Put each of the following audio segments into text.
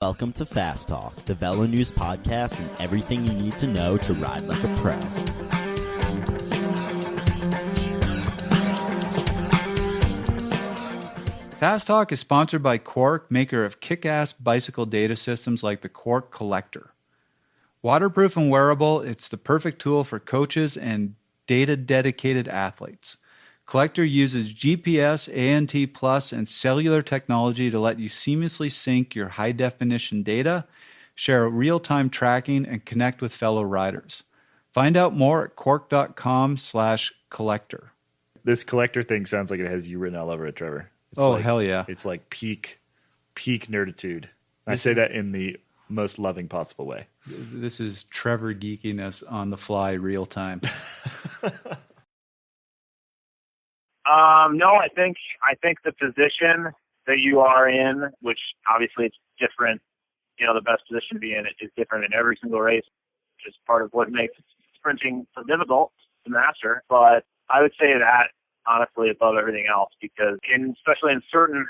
Welcome to Fast Talk, the Velo News podcast and everything you need to know to ride like a pro. Fast Talk is sponsored by Quark, maker of kick-ass bicycle data systems like the Quark Collector. Waterproof and wearable, it's the perfect tool for coaches and data-dedicated athletes. Collector uses GPS, ANT+, and cellular technology to let you seamlessly sync your high-definition data, share real-time tracking, and connect with fellow riders. Find out more at quark.com/collector. This collector thing sounds like it has you written all over it, Trevor. It's hell yeah. It's like peak nerditude. I say that in the most loving possible way. This is Trevor geekiness on the fly, real time. No, I think the position that you are in, which obviously it's different, the best position to be in is different in every single race, which is part of what makes sprinting so difficult to master. But I would say that honestly above everything else, because especially in certain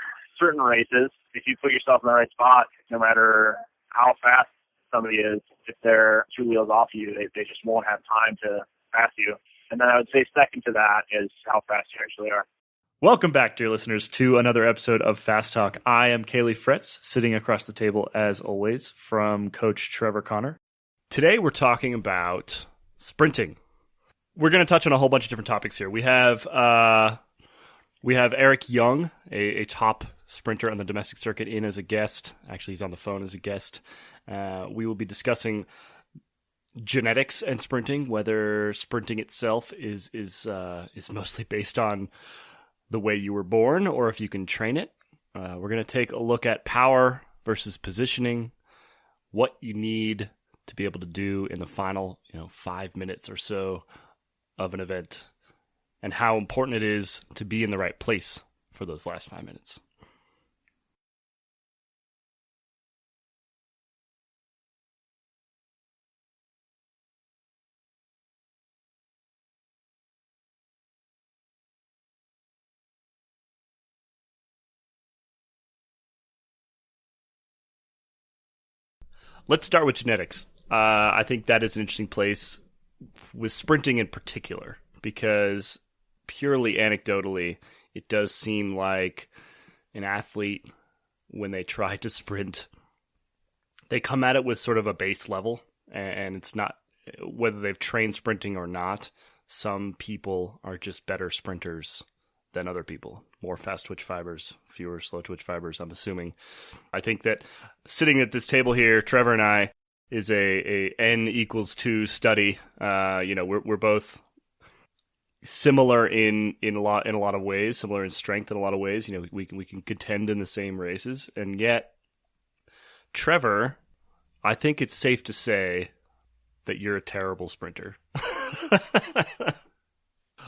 races, if you put yourself in the right spot, no matter how fast somebody is, if they're 2 wheels off you, they just won't have time to pass you. And then I would say second to that is how fast you actually are. Welcome back, dear listeners, to another episode of Fast Talk. I am Kaylee Fritz, sitting across the table, as always, from Coach Trevor Connor. Today, we're talking about sprinting. We're going to touch on a whole bunch of different topics here. We have Eric Young, a top sprinter on the domestic circuit, in as a guest. Actually, he's on the phone as a guest. We will be discussing genetics and sprinting, whether sprinting itself is mostly based on the way you were born or if you can train it. We're going to take a look at power versus positioning, what you need to be able to do in the final 5 minutes or so of an event, and how important it is to be in the right place for those last 5 minutes. Let's start with genetics. I think that is an interesting place with sprinting in particular, because purely anecdotally, it does seem like an athlete, when they try to sprint, they come at it with sort of a base level, and it's not, whether they've trained sprinting or not, some people are just better sprinters than other people. More fast twitch fibers, fewer slow twitch fibers, I'm assuming. I think that sitting at this table here, Trevor and I, is a N=2 study. We're both similar in a lot of ways, similar in strength in a lot of ways. We can contend in the same races, and yet, Trevor, I think it's safe to say that you're a terrible sprinter. I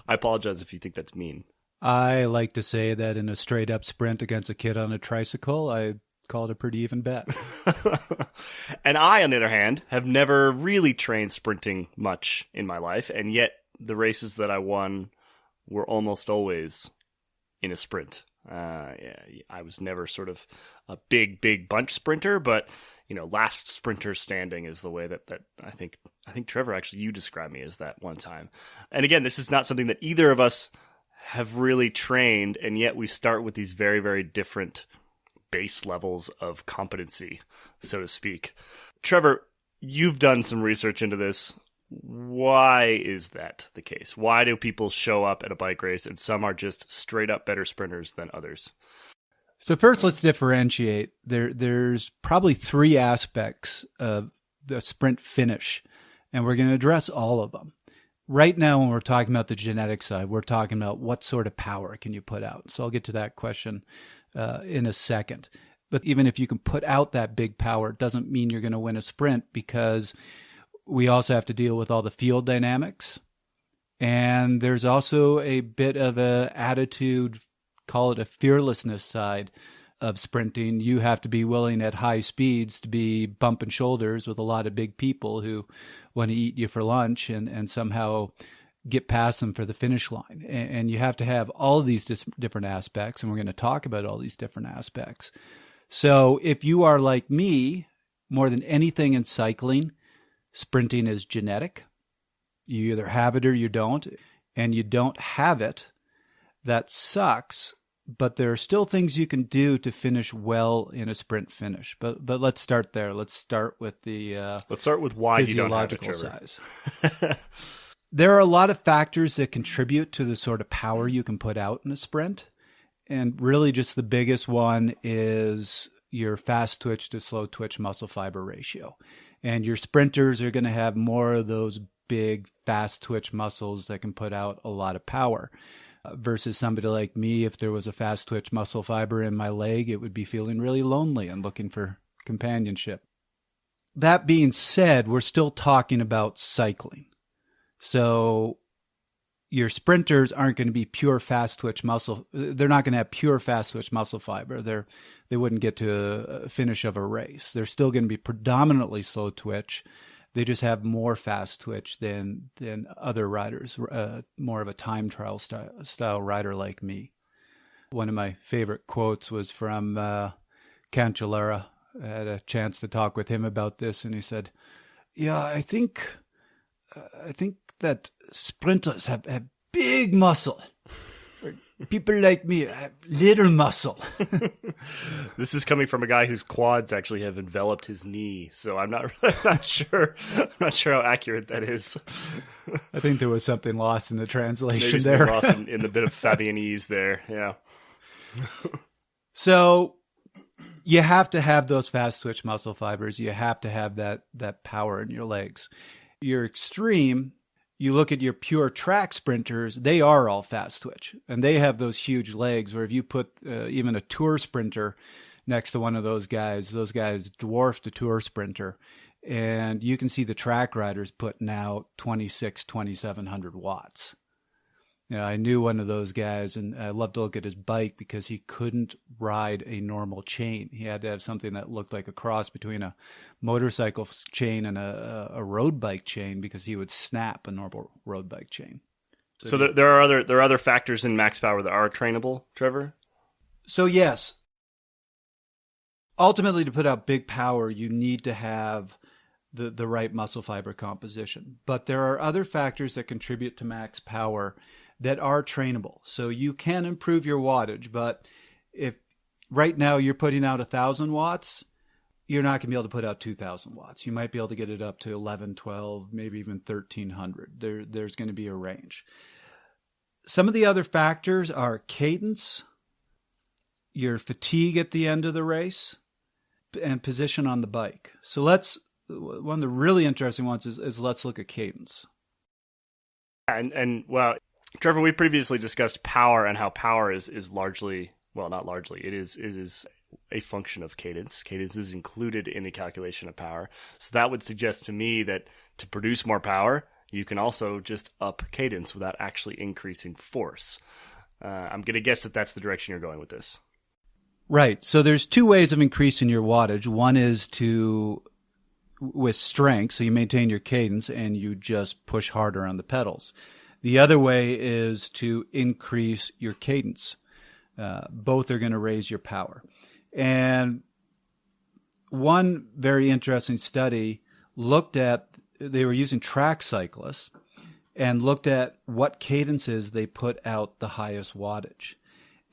apologize if you think that's mean. I like to say that in a straight-up sprint against a kid on a tricycle, I call it a pretty even bet. And I, on the other hand, have never really trained sprinting much in my life, and yet the races that I won were almost always in a sprint. I was never sort of a big bunch sprinter, but last sprinter standing is the way that I think Trevor, actually, you described me as that one time. And again, this is not something that either of us have really trained, and yet we start with these very, very different base levels of competency, so to speak. Trevor, you've done some research into this. Why is that the case? Why do people show up at a bike race and some are just straight up better sprinters than others? So first, let's differentiate. There's probably 3 aspects of the sprint finish, and we're going to address all of them. Right now, when we're talking about the genetic side, we're talking about what sort of power can you put out. So I'll get to that question in a second. But even if you can put out that big power, it doesn't mean you're going to win a sprint, because we also have to deal with all the field dynamics. And there's also a bit of a attitude, call it a fearlessness side of sprinting. You have to be willing at high speeds to be bumping shoulders with a lot of big people who want to eat you for lunch and somehow get past them for the finish line. And you have to have all of these different aspects, and we're going to talk about all these different aspects. So if you are like me, more than anything in cycling, sprinting is genetic. You either have it or you don't, and you don't have it. That sucks, but there are still things you can do to finish well in a sprint finish. But let's start there. Let's start with the why you don't have it, physiological Trevor. size. There are a lot of factors that contribute to the sort of power you can put out in a sprint. And really just the biggest one is your fast twitch to slow twitch muscle fiber ratio. And your sprinters are going to have more of those big fast twitch muscles that can put out a lot of power. Versus somebody like me, if there was a fast twitch muscle fiber in my leg, it would be feeling really lonely and looking for companionship. That being said, we're still talking about cycling. So your sprinters aren't going to be pure fast twitch muscle. They're not going to have pure fast twitch muscle fiber. They wouldn't get to a finish of a race. They're still going to be predominantly slow twitch. They just have more fast twitch than other riders, more of a time trial style rider like me. One of my favorite quotes was from Cancellara. I had a chance to talk with him about this, and he said, "Yeah, I think that sprinters have big muscle. People like me have little muscle." This is coming from a guy whose quads actually have enveloped his knee, so I'm not sure how accurate that is. I think there was something lost in the translation Maybe there. lost in the bit of Fabianese there, yeah. So you have to have those fast twitch muscle fibers. You have to have that power in your legs. Your extreme, you look at your pure track sprinters, they are all fast twitch. And they have those huge legs where if you put even a tour sprinter next to one of those guys dwarf the tour sprinter. And you can see the track riders putting out 2,700 watts. You know, I knew one of those guys, and I loved to look at his bike because he couldn't ride a normal chain. He had to have something that looked like a cross between a motorcycle chain and a road bike chain because he would snap a normal road bike chain. So there are other factors in max power that are trainable, Trevor? So yes, ultimately to put out big power, you need to have the right muscle fiber composition. But there are other factors that contribute to max power that are trainable. So you can improve your wattage, but if right now you're putting out 1,000 watts, you're not going to be able to put out 2,000 watts. You might be able to get it up to 11, 12, maybe even 1,300. There's going to be a range. Some of the other factors are cadence, your fatigue at the end of the race, and position on the bike. So one of the really interesting ones is let's look at cadence. And well, Trevor, we previously discussed power and how power is largely, well, not largely, it is a function of cadence. Cadence is included in the calculation of power. So that would suggest to me that to produce more power, you can also just up cadence without actually increasing force. I'm going to guess that that's the direction you're going with this. Right. So there's two ways of increasing your wattage. One is with strength, so you maintain your cadence and you just push harder on the pedals. The other way is to increase your cadence. Both are going to raise your power. And one very interesting study they were using track cyclists and looked at what cadences they put out the highest wattage.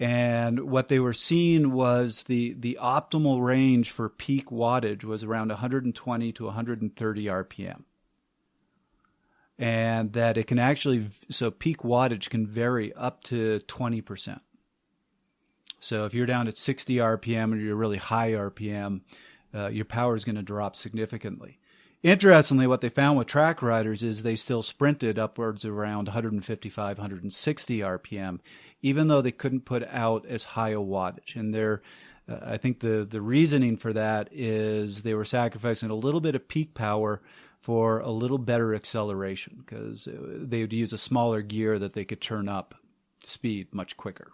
And what they were seeing was the optimal range for peak wattage was around 120 to 130 RPM. And that it can so peak wattage can vary up to 20%. So if you're down at 60 RPM or you're really high RPM, your power is going to drop significantly. Interestingly, what they found with track riders is they still sprinted upwards around 155, 160 RPM, even though they couldn't put out as high a wattage. And I think the reasoning for that is they were sacrificing a little bit of peak power for a little better acceleration because they would use a smaller gear that they could turn up speed much quicker.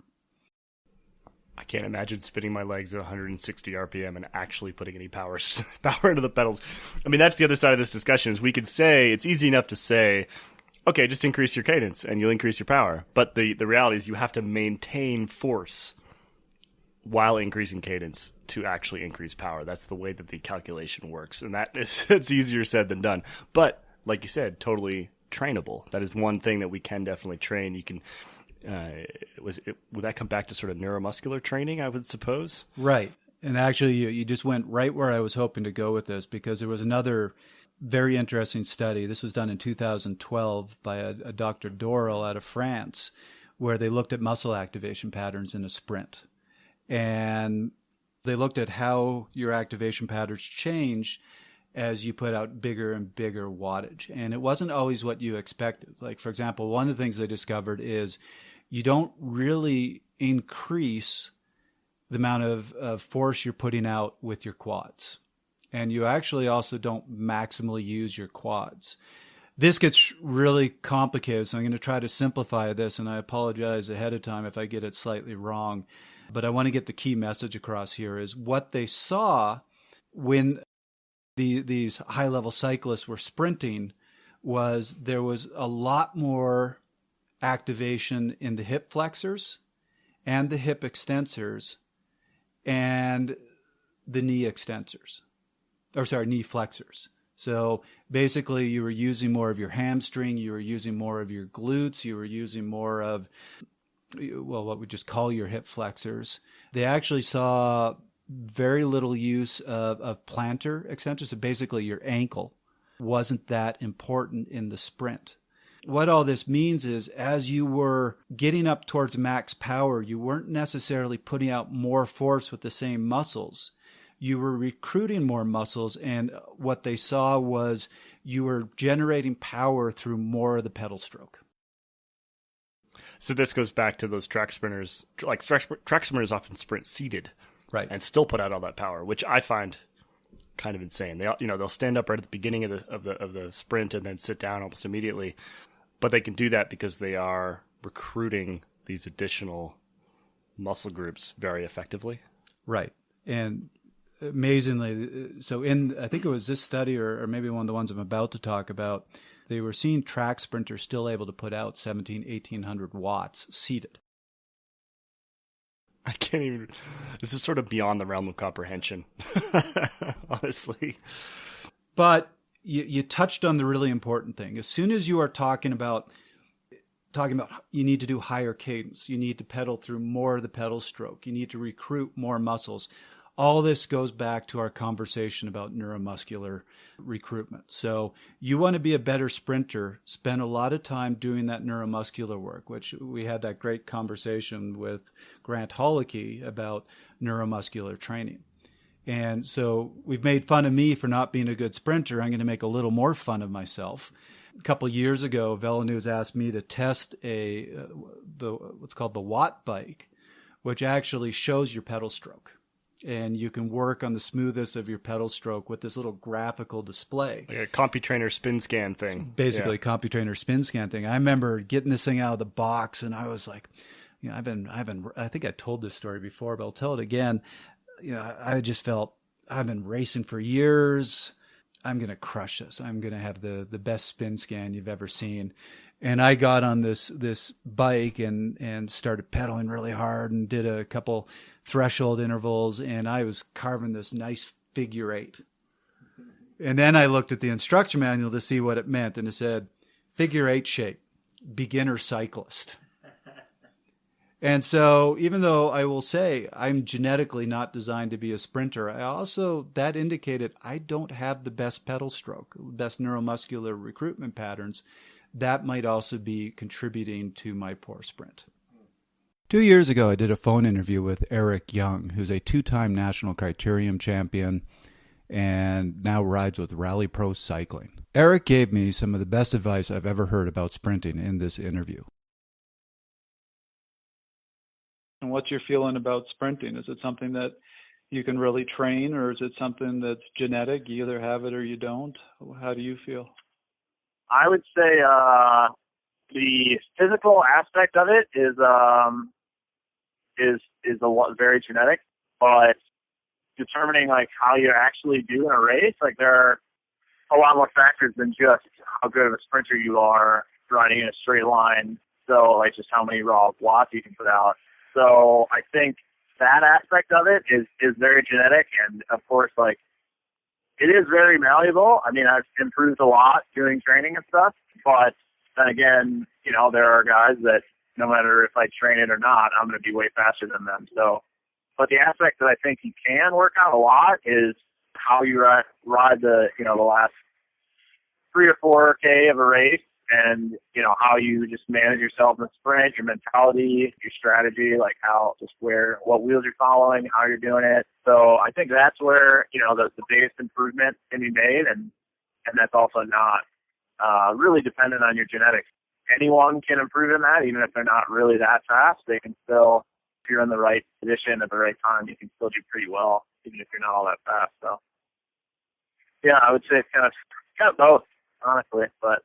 I can't imagine spinning my legs at 160 RPM and actually putting any power into the pedals. I mean, that's the other side of this discussion is we could say, it's easy enough to say, okay, just increase your cadence and you'll increase your power. But the reality is you have to maintain force while increasing cadence to actually increase power. That's the way that the calculation works. And it's easier said than done. But like you said, totally trainable. That is one thing that we can definitely train. You can, would that come back to sort of neuromuscular training, I would suppose? Right. And actually, you just went right where I was hoping to go with this, because there was another very interesting study. This was done in 2012 by a Dr. Dorel out of France, where they looked at muscle activation patterns in a sprint. And they looked at how your activation patterns change as you put out bigger and bigger wattage. And it wasn't always what you expected. Like, for example, one of the things they discovered is you don't really increase the amount of force you're putting out with your quads. And you actually also don't maximally use your quads. This gets really complicated, so I'm going to try to simplify this, and I apologize ahead of time if I get it slightly wrong. But I want to get the key message across here is what they saw when these high-level cyclists were sprinting was there was a lot more activation in the hip flexors and the hip extensors and the knee extensors, knee flexors. So basically you were using more of your hamstring, you were using more of your glutes, you were using more of, what we just call your hip flexors. They actually saw very little use of plantar extensors. So basically your ankle wasn't that important in the sprint. What all this means is as you were getting up towards max power, you weren't necessarily putting out more force with the same muscles. You were recruiting more muscles, and what they saw was you were generating power through more of the pedal stroke. So this goes back to those track sprinters. Like track sprinters often sprint seated, right, and still put out all that power, which I find kind of insane. They'll stand up right at the beginning of the sprint and then sit down almost immediately. But they can do that because they are recruiting these additional muscle groups very effectively. Right. And amazingly, so I think it was this study or maybe one of the ones I'm about to talk about, they were seeing track sprinters still able to put out 1,800 watts seated. I can't even, this is sort of beyond the realm of comprehension, honestly. But you touched on the really important thing. As soon as you are talking about you need to do higher cadence, you need to pedal through more of the pedal stroke, you need to recruit more muscles. All this goes back to our conversation about neuromuscular recruitment. So you want to be a better sprinter, spend a lot of time doing that neuromuscular work, which we had that great conversation with Grant Hollicky about neuromuscular training. And so we've made fun of me for not being a good sprinter. I'm going to make a little more fun of myself. A couple of years ago, VeloNews asked me to test what's called the Watt bike, which actually shows your pedal stroke. And you can work on the smoothest of your pedal stroke with this little graphical display. Like a CompuTrainer spin scan thing. Basically, yeah. CompuTrainer spin scan thing. I remember getting this thing out of the box, and I was like, I think I told this story before, but I'll tell it again. I just felt I've been racing for years. I'm going to crush this. I'm going to have the best spin scan you've ever seen. And I got on this bike and started pedaling really hard and did a couple threshold intervals, and I was carving this nice figure 8. And then I looked at the instruction manual to see what it meant, and it said, figure 8 shape, beginner cyclist. And so even though I will say I'm genetically not designed to be a sprinter, that indicated I don't have the best pedal stroke, best neuromuscular recruitment patterns. That might also be contributing to my poor sprint. 2 years ago, I did a phone interview with Eric Young, who's a 2-time national criterium champion and now rides with Rally Pro Cycling. Eric gave me some of the best advice I've ever heard about sprinting in this interview. And what's your feeling about sprinting? Is it something that you can really train, or is it something that's genetic? You either have it or you don't. How do you feel? I would say the physical aspect of it is a lot very genetic, but determining like how you actually do in a race, like there are a lot more factors than just how good of a sprinter you are running in a straight line. So like just how many raw watts you can put out. So I think that aspect of it is very genetic, and of course, like, it is very malleable. I mean, I've improved a lot doing training and stuff, but then again, you know, there are guys that no matter if I train it or not, I'm going to be way faster than them. So, but the aspect that I think you can work on a lot is how you ride the, you know, the last 3 or 4K of a race, and, you know, how you just manage yourself in the sprint, your mentality, your strategy, like what wheels you're following, how you're doing it. So I think that's where, you know, the biggest improvement can be made, and that's also not really dependent on your genetics. Anyone can improve in that, even if they're not really that fast. They can still, if you're in the right position at the right time, you can still do pretty well, even if you're not all that fast. So, yeah, I would say it's kind of both, honestly. But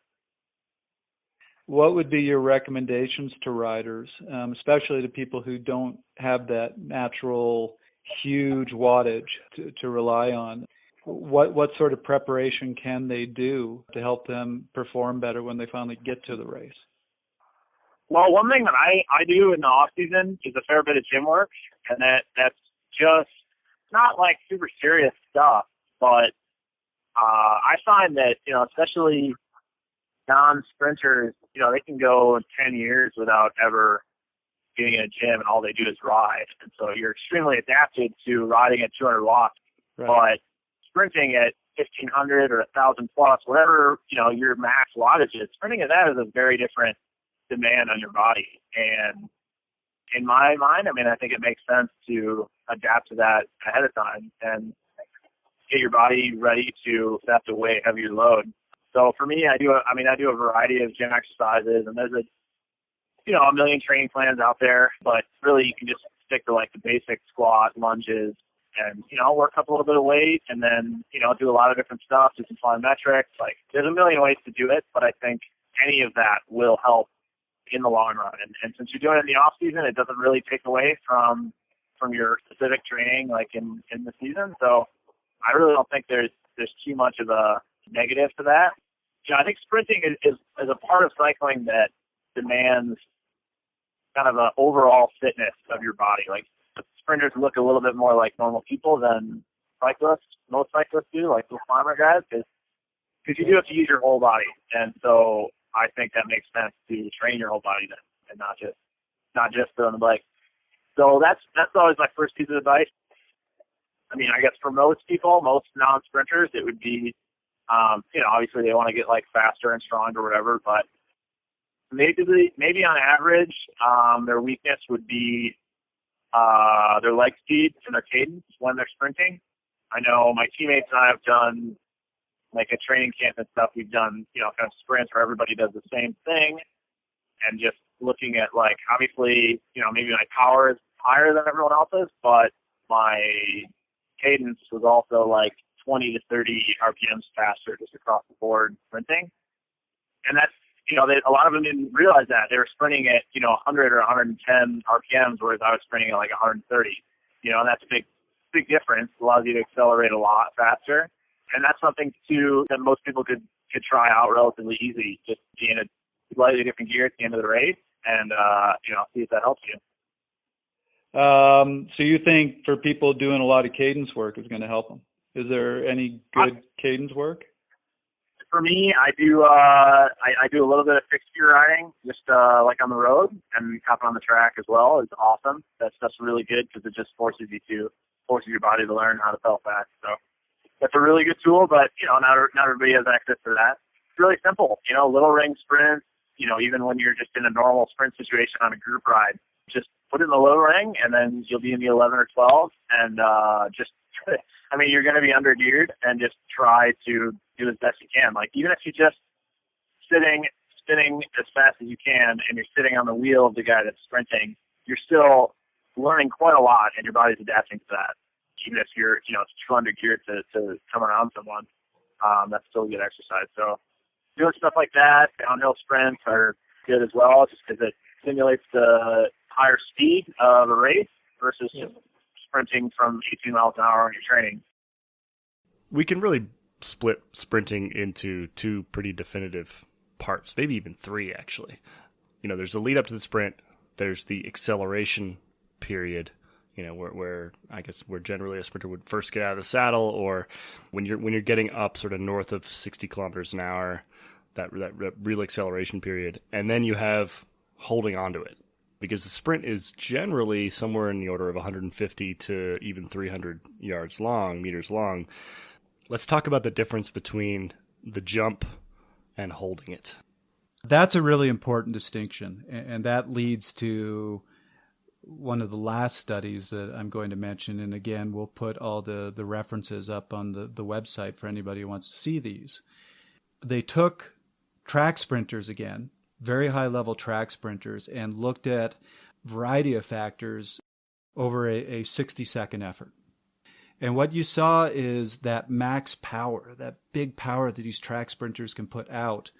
what would be your recommendations to riders, especially to people who don't have that natural huge wattage to rely on? What sort of preparation can they do to help them perform better when they finally get to the race? Well, one thing that I do in the off season is a fair bit of gym work, and that's just not like super serious stuff, but I find that, you know, especially non-sprinters, you know, they can go 10 years without ever getting in a gym, and all they do is ride. And so you're extremely adapted to riding at 200 watts, right. But sprinting at 1,500 or 1,000 plus, whatever, you know, your max wattage is, sprinting at that is a very different demand on your body. And in my mind, I mean, I think it makes sense to adapt to that ahead of time and get your body ready to accept a way heavier load. So for me, I do a variety of gym exercises, and there's a million training plans out there, but really you can just stick to like the basic squat, lunges, and, you know, work up a little bit of weight, and then, you know, do a lot of different stuff, do some plyometrics. Like, there's a million ways to do it, but I think any of that will help in the long run. And since you're doing it in the off season, it doesn't really take away from your specific training, like in the season. So I really don't think there's too much of a negative to that. You know, I think sprinting is a part of cycling that demands kind of an overall fitness of your body. Like, sprinters look a little bit more like normal people than cyclists. Most cyclists do, like the climber guys, because you do have to use your whole body. And so I think that makes sense to train your whole body then, and not just on the bike. So that's always my first piece of advice. I mean, I guess for most people, most non-sprinters, it would be, obviously they want to get like faster and stronger or whatever, but maybe on average, their weakness would be their leg speed and their cadence when they're sprinting. I know my teammates and I have done like a training camp and stuff. We've done, kind of sprints where everybody does the same thing, and just looking at like, obviously, maybe my power is higher than everyone else's, but my cadence was also like 20 to 30 RPMs faster just across the board sprinting. And that's, a lot of them didn't realize that. They were sprinting at, 100 or 110 RPMs, whereas I was sprinting at like 130. And that's a big difference. It allows you to accelerate a lot faster. And that's something, too, that most people could try out relatively easy, just be in a slightly different gear at the end of the race and, see if that helps you. So you think for people doing a lot of cadence work is going to help them? Is there any good cadence work? For me, I do a little bit of fixed gear riding, just like on the road, and hopping on the track as well is awesome. That stuff's really good because it just forces your body to learn how to pedal fast. So that's a really good tool, but not everybody has access to that. It's really simple, little ring sprints. Even when you're just in a normal sprint situation on a group ride, just put it in the low ring, and then you'll be in the 11 or 12, and you're going to be under geared, and just try to do as best you can. Like, even if you're just spinning as fast as you can, and you're sitting on the wheel of the guy that's sprinting, you're still learning quite a lot, and your body's adapting to that. Even if you're, it's too under geared to come around someone, that's still a good exercise. So doing stuff like that, downhill sprints are good as well, just because it simulates the higher speed of a race versus just sprinting from 18 miles an hour when you're training. We can really split sprinting into two pretty definitive parts, maybe even three, actually. There's the lead up to the sprint, there's the acceleration period, where I guess where generally a sprinter would first get out of the saddle, or when you're getting up sort of north of 60 kilometers an hour, that real acceleration period, and then you have holding onto it, because the sprint is generally somewhere in the order of 150 to even 300 meters long. Let's talk about the difference between the jump and holding it. That's a really important distinction, and that leads to one of the last studies that I'm going to mention. And again, we'll put all the references up on the website for anybody who wants to see these. They took track sprinters again, very high-level track sprinters, and looked at a variety of factors over a 60-second effort. And what you saw is that max power, that big power that these track sprinters can put out,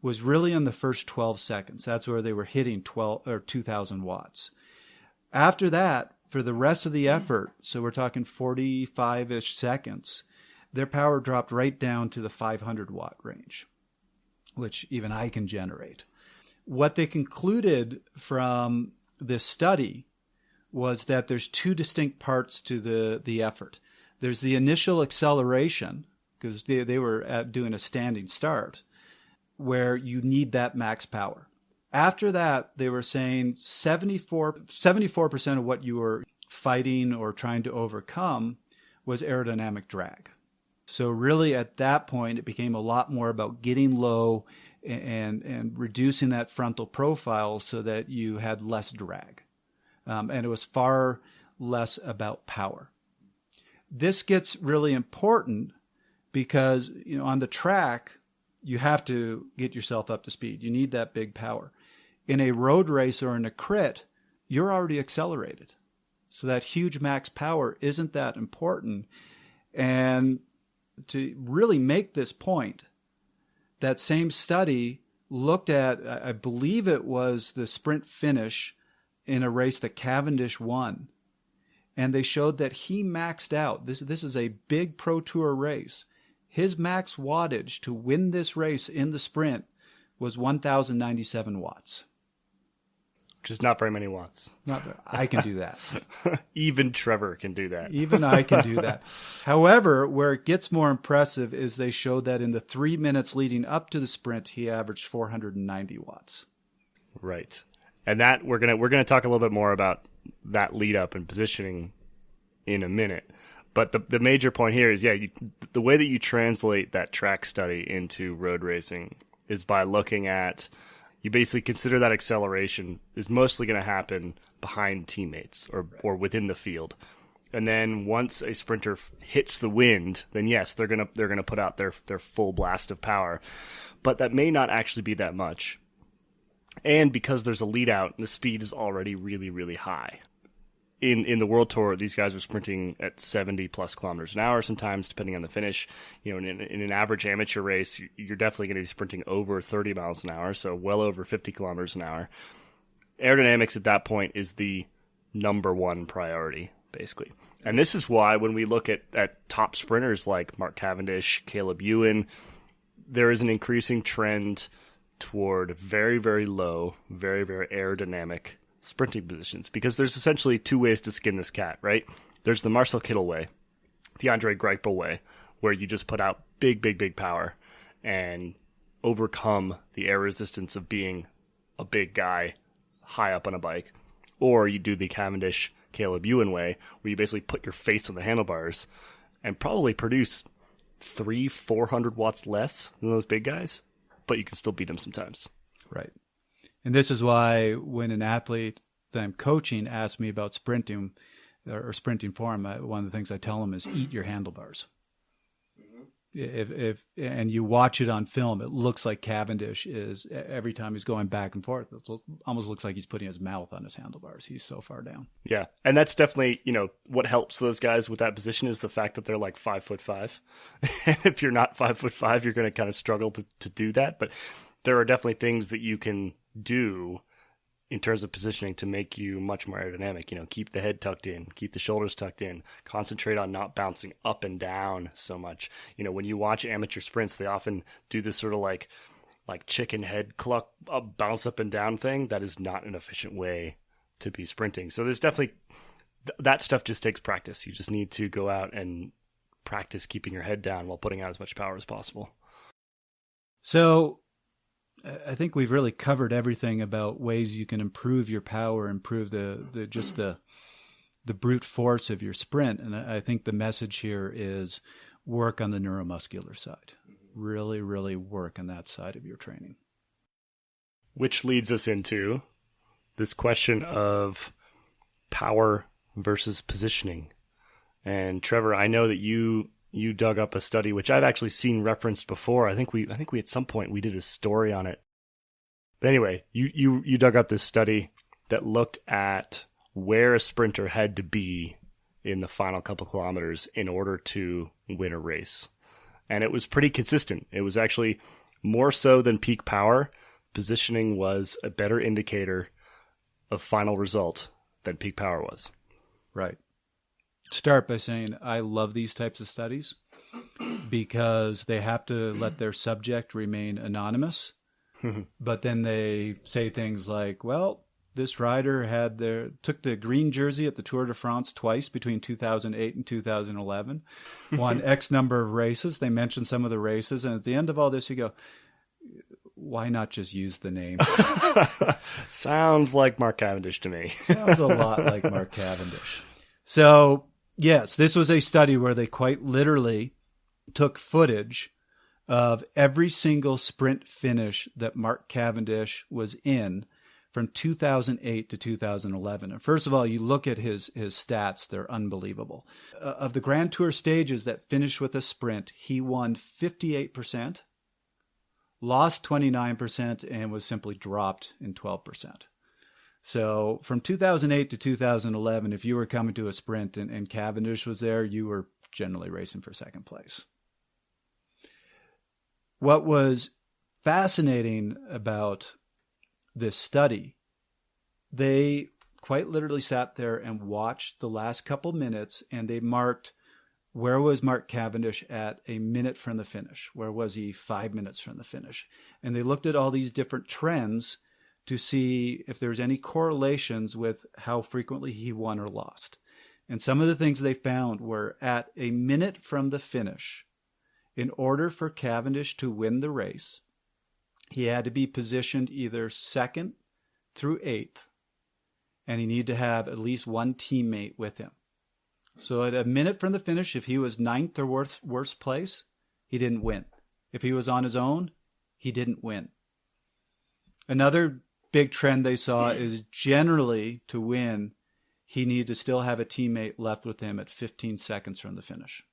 was really in the first 12 seconds. That's where they were hitting 2,000 watts. After that, for the rest of the effort, so we're talking 45-ish seconds, their power dropped right down to the 500-watt range, which even I can generate. What they concluded from this study was that there's two distinct parts to the effort. There's the initial acceleration, because they were doing a standing start, where you need that max power. After that, they were saying 74% of what you were fighting or trying to overcome was aerodynamic drag. So really at that point, it became a lot more about getting low and reducing that frontal profile so that you had less drag. And it was far less about power. This gets really important because, on the track, you have to get yourself up to speed. You need that big power. In a road race or in a crit, you're already accelerated. So that huge max power isn't that important. And to really make this point, that same study looked at, I believe it was the sprint finish in a race that Cavendish won. And they showed that he maxed out. This is a big Pro Tour race. His max wattage to win this race in the sprint was 1,097 watts. Which is not very many watts. I can do that. Even Trevor can do that. Even I can do that. However, where it gets more impressive is they showed that in the 3 minutes leading up to the sprint, he averaged 490 watts. Right. And that we're gonna talk a little bit more about that lead up and positioning in a minute. But the major point here is, the way that you translate that track study into road racing is by looking at, you basically consider that acceleration is mostly going to happen behind teammates or within the field. And then once a sprinter hits the wind, then yes, they're going to put out their full blast of power. But that may not actually be that much. And because there's a lead out, the speed is already really, really high. In the World Tour, these guys are sprinting at 70 plus kilometers an hour sometimes, depending on the finish. In an average amateur race, you're definitely going to be sprinting over 30 miles an hour, so well over 50 kilometers an hour. Aerodynamics at that point is the number one priority, basically. And this is why when we look at top sprinters like Mark Cavendish, Caleb Ewan, there is an increasing trend toward very, very low, very, very aerodynamic sprinting positions, because there's essentially two ways to skin this cat, right? There's the Marcel Kittel way, the Andre Greipel way, where you just put out big, big, big power and overcome the air resistance of being a big guy high up on a bike. Or you do the Cavendish Caleb Ewan way, where you basically put your face on the handlebars and probably produce 300-400 watts less than those big guys, but you can still beat them sometimes. Right. And this is why when an athlete that I'm coaching asks me about sprinting or sprinting for him, one of the things I tell him is eat your handlebars. If and you watch it on film, it looks like Cavendish is, every time he's going back and forth, it almost looks like he's putting his mouth on his handlebars. He's so far down. Yeah. And that's definitely, what helps those guys with that position is the fact that they're like 5'5". And if you're not 5'5", you're going to kind of struggle to do that. But there are definitely things that you can do in terms of positioning to make you much more aerodynamic. Keep the head tucked in, keep the shoulders tucked in, concentrate on not bouncing up and down so much. When you watch amateur sprints, they often do this sort of like chicken head cluck, bounce up and down thing. That is not an efficient way to be sprinting. So there's definitely that stuff just takes practice. You just need to go out and practice keeping your head down while putting out as much power as possible. So I think we've really covered everything about ways you can improve your power, improve the brute force of your sprint. And I think the message here is work on the neuromuscular side. Really, really work on that side of your training. Which leads us into this question of power versus positioning. And Trevor, I know that you dug up a study which I've actually seen referenced before. I think we at some point we did a story on it. But anyway, you dug up this study that looked at where a sprinter had to be in the final couple kilometers in order to win a race. And it was pretty consistent. It was actually more so than peak power. Positioning was a better indicator of final result than peak power was. Right. Start by saying I love these types of studies because they have to let their subject remain anonymous. But then they say things like, well, this rider took the green jersey at the Tour de France twice between 2008 and 2011, won X number of races. They mention some of the races. And at the end of all this, you go, why not just use the name? Sounds like Mark Cavendish to me. Sounds a lot like Mark Cavendish. So, yes, this was a study where they quite literally took footage of every single sprint finish that Mark Cavendish was in from 2008 to 2011. And first of all, you look at his stats, they're unbelievable. Of the Grand Tour stages that finished with a sprint, he won 58%, lost 29%, and was simply dropped in 12%. So from 2008 to 2011, if you were coming to a sprint and Cavendish was there, you were generally racing for second place. What was fascinating about this study, they quite literally sat there and watched the last couple minutes, and they marked where was Mark Cavendish at a minute from the finish? Where was he 5 minutes from the finish? And they looked at all these different trends to see if there's any correlations with how frequently he won or lost. And some of the things they found were at a minute from the finish, in order for Cavendish to win the race, he had to be positioned either second through eighth, and he needed to have at least one teammate with him. So at a minute from the finish, if he was ninth or worst place, he didn't win. If he was on his own, he didn't win. Another big trend they saw is generally to win, he needed to still have a teammate left with him at 15 seconds from the finish.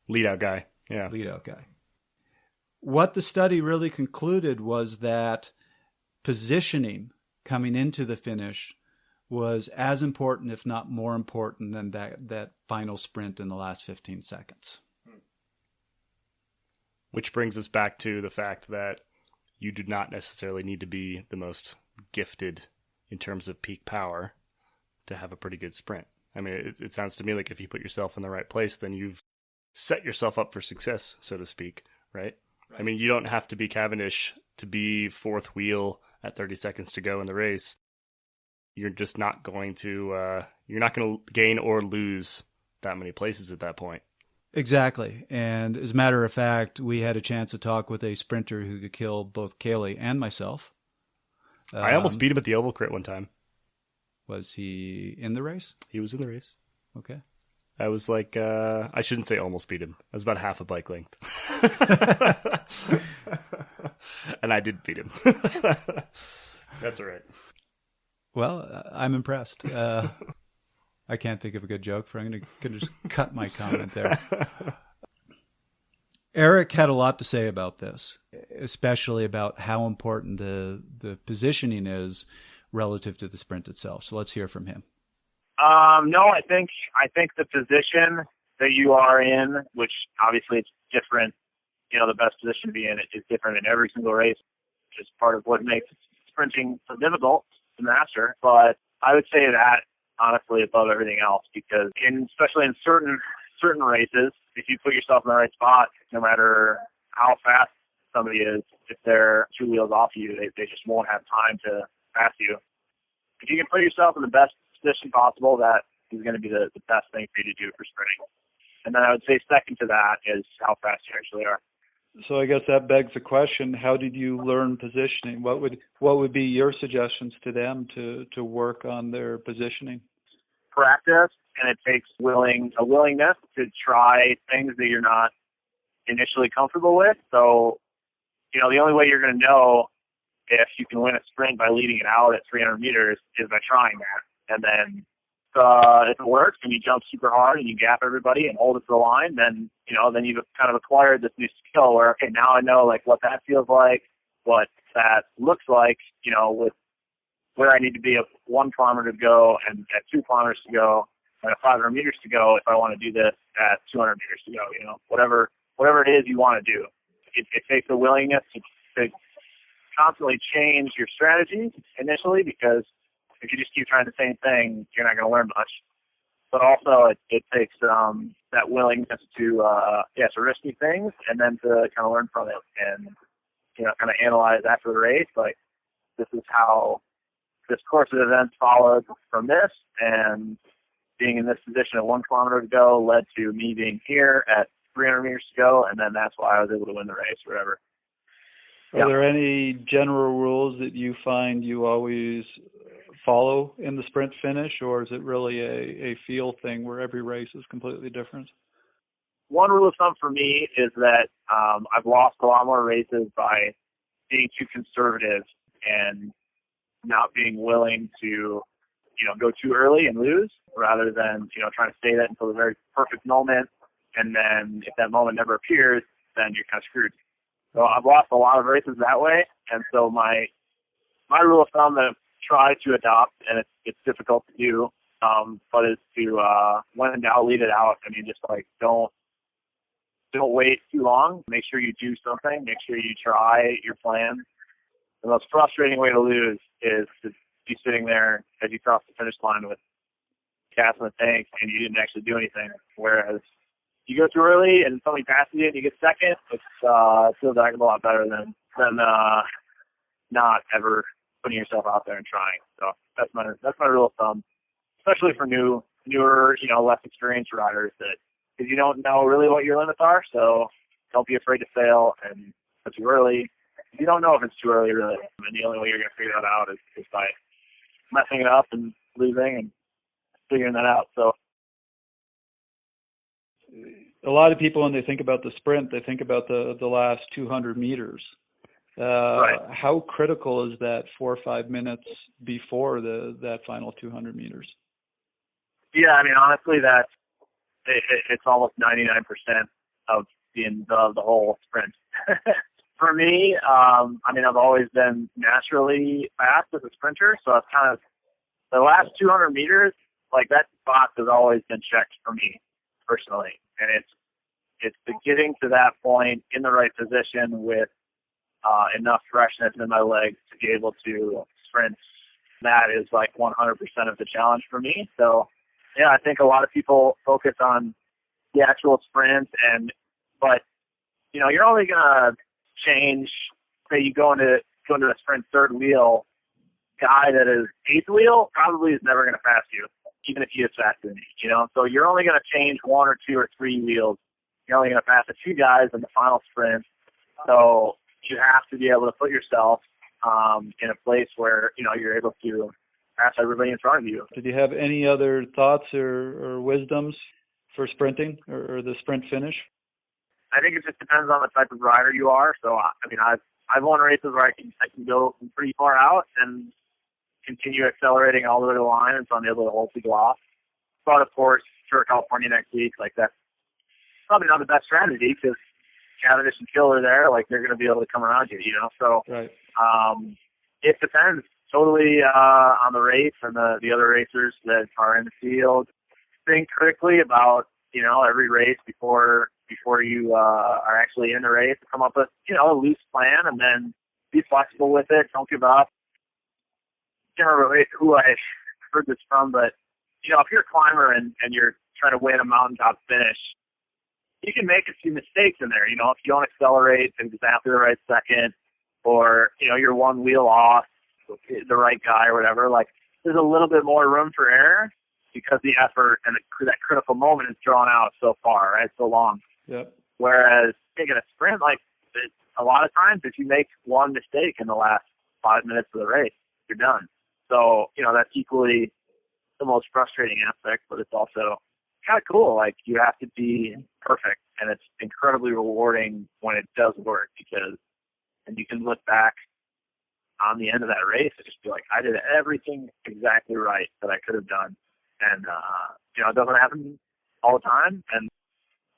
Lead out guy. Yeah. Lead out guy. What the study really concluded was that positioning coming into the finish was as important, if not more important, than that final sprint in the last 15 seconds. Which brings us back to the fact that you do not necessarily need to be the most gifted in terms of peak power to have a pretty good sprint. I mean, it sounds to me like if you put yourself in the right place, then you've set yourself up for success, so to speak, right? I mean, you don't have to be Cavendish to be fourth wheel at 30 seconds to go in the race. You're just not going to gain or lose that many places at that point. Exactly. And as a matter of fact, we had a chance to talk with a sprinter who could kill both Kaylee and myself. I almost beat him at the Oval Crit one time. Was he in the race? He was in the race. Okay. I was like, I shouldn't say almost beat him. I was about half a bike length. And I did beat him. That's all right. Well, I'm impressed. I can't think of a good joke for. I'm going to just cut my comment there. Eric had a lot to say about this, especially about how important the positioning is relative to the sprint itself. So let's hear from him. No, I think the position that you are in, which obviously it's different, the best position to be in is different in every single race, which is part of what makes sprinting so difficult to master. But I would say that honestly above everything else, because especially in certain races, if you put yourself in the right spot, no matter how fast somebody is, if they're 2 wheels off you, they just won't have time to pass you. If you can put yourself in the best position possible that is going to be the best thing for you to do for sprinting. And then I would say second to that is how fast you actually are. So I guess that begs the question: how did you learn positioning? What would be your suggestions to them to work on their positioning? Practice, and it takes a willingness to try things that you're not initially comfortable with. So, the only way you're going to know if you can win a sprint by leading it out at 300 meters is by trying that. And then if it works and you jump super hard and you gap everybody and hold it to the line, then you've kind of acquired this new skill where, okay, now I know like what that feels like, what that looks like, with where I need to be at 1 kilometer to go and at 2 kilometers to go and at 500 meters to go if I want to do this at 200 meters to go, whatever it is you want to do. It takes a willingness to constantly change your strategy initially, because if you just keep trying the same thing, you're not going to learn much. But also it takes that willingness to risk new things and then to kind of learn from it and, kind of analyze after the race, like, this is how this course of events followed from this, and being in this position at 1 kilometer to go led to me being here at 300 meters to go, and then that's why I was able to win the race or whatever. Are there any general rules that you find you always follow in the sprint finish, or is it really a feel thing where every race is completely different? One rule of thumb for me is that I've lost a lot more races by being too conservative and not being willing to, go too early and lose, rather than, trying to stay that until the very perfect moment. And then if that moment never appears, then you're kind of screwed. So I've lost a lot of races that way. And so my rule of thumb that I've tried to adopt, and it's difficult to do, but is to, when in doubt, lead it out. I mean, just like, don't wait too long. Make sure you do something. Make sure you try your plan. The most frustrating way to lose is to be sitting there as you cross the finish line with gas in the tank and you didn't actually do anything. Whereas you go too early and somebody passes you and you get second, it feels like a lot better than not ever putting yourself out there and trying. So that's my rule of thumb, especially for newer, less experienced riders, because you don't know really what your limits are. So don't be afraid to fail and go too early. You don't know if it's too early, really. And the only way you're going to figure that out is by messing it up and losing and figuring that out. So a lot of people, when they think about the sprint, they think about the last 200 meters. Right. How critical is that 4 or 5 minutes before that final 200 meters? Yeah, I mean, honestly, it's almost 99% of the whole sprint. For me, I've always been naturally fast as a sprinter, so it's kind of the last 200 meters, like, that box has always been checked for me personally, and it's the getting to that point in the right position with enough freshness in my legs to be able to sprint. That is like 100% of the challenge for me. So, yeah, I think a lot of people focus on the actual sprint, but you're only gonna change. Say you go into a sprint third wheel, guy that is eighth wheel probably is never gonna pass you, even if he is faster than you. So you're only gonna change 1 or 2 or 3 wheels. You're only gonna pass the 2 guys in the final sprint. So you have to be able to put yourself in a place where you're able to pass everybody in front of you. Did you have any other thoughts or wisdoms for sprinting or the sprint finish? I think it just depends on the type of rider you are. So I've won races where I can go pretty far out and continue accelerating all the way to the line, and so I'm able to hold people off. But of course, Tour California next week, like, that's probably not the best strategy, because Cavendish and Kill are there, like, they're going to be able to come around you, So right. It depends totally on the race and the other racers that are in the field. Think critically about every race before you are actually in the race. Come up with a loose plan and then be flexible with it. Don't give up. I can't remember who I heard this from, but if you're a climber and you're trying to win a mountaintop finish, you can make a few mistakes in there. If you don't accelerate at exactly the right second, or you're 1 wheel off the right guy or whatever, like, there's a little bit more room for error. because the effort and that critical moment is drawn out so far, right? So long. Yep. Whereas taking a sprint, like a lot of times, if you make one mistake in the last 5 minutes of the race, you're done. So, that's equally the most frustrating aspect, but it's also kind of cool. Like, you have to be perfect, and it's incredibly rewarding when it does work, and you can look back on the end of that race and just be like, I did everything exactly right that I could have done. And, it doesn't happen all the time, and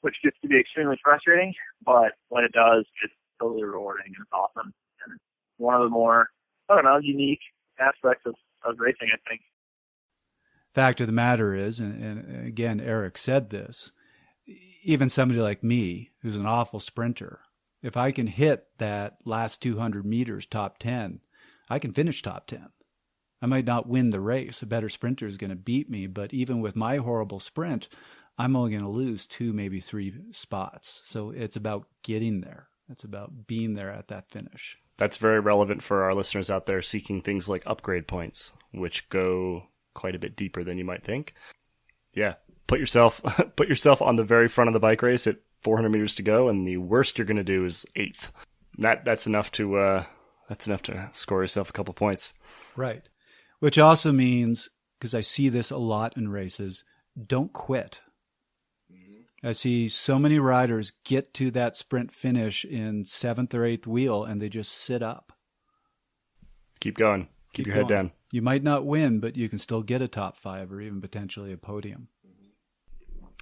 which gets to be extremely frustrating, but when it does, it's totally rewarding and it's awesome. And it's one of the more, unique aspects of racing, I think. Fact of the matter is, and again, Eric said this, even somebody like me, who's an awful sprinter, if I can hit that last 200 meters top 10, I can finish top 10. I might not win the race. A better sprinter is going to beat me, but even with my horrible sprint, I'm only going to lose 2, maybe 3 spots. So it's about getting there. It's about being there at that finish. That's very relevant for our listeners out there seeking things like upgrade points, which go quite a bit deeper than you might think. Yeah, put yourself on the very front of the bike race at 400 meters to go, and the worst you're going to do is 8th. That's enough to score yourself a couple points. Right, which also means, because I see this a lot in races, don't quit. I see so many riders get to that sprint finish in 7th or 8th wheel and they just sit up. Keep going. Keep your head down. You might not win, but you can still get a top 5 or even potentially a podium.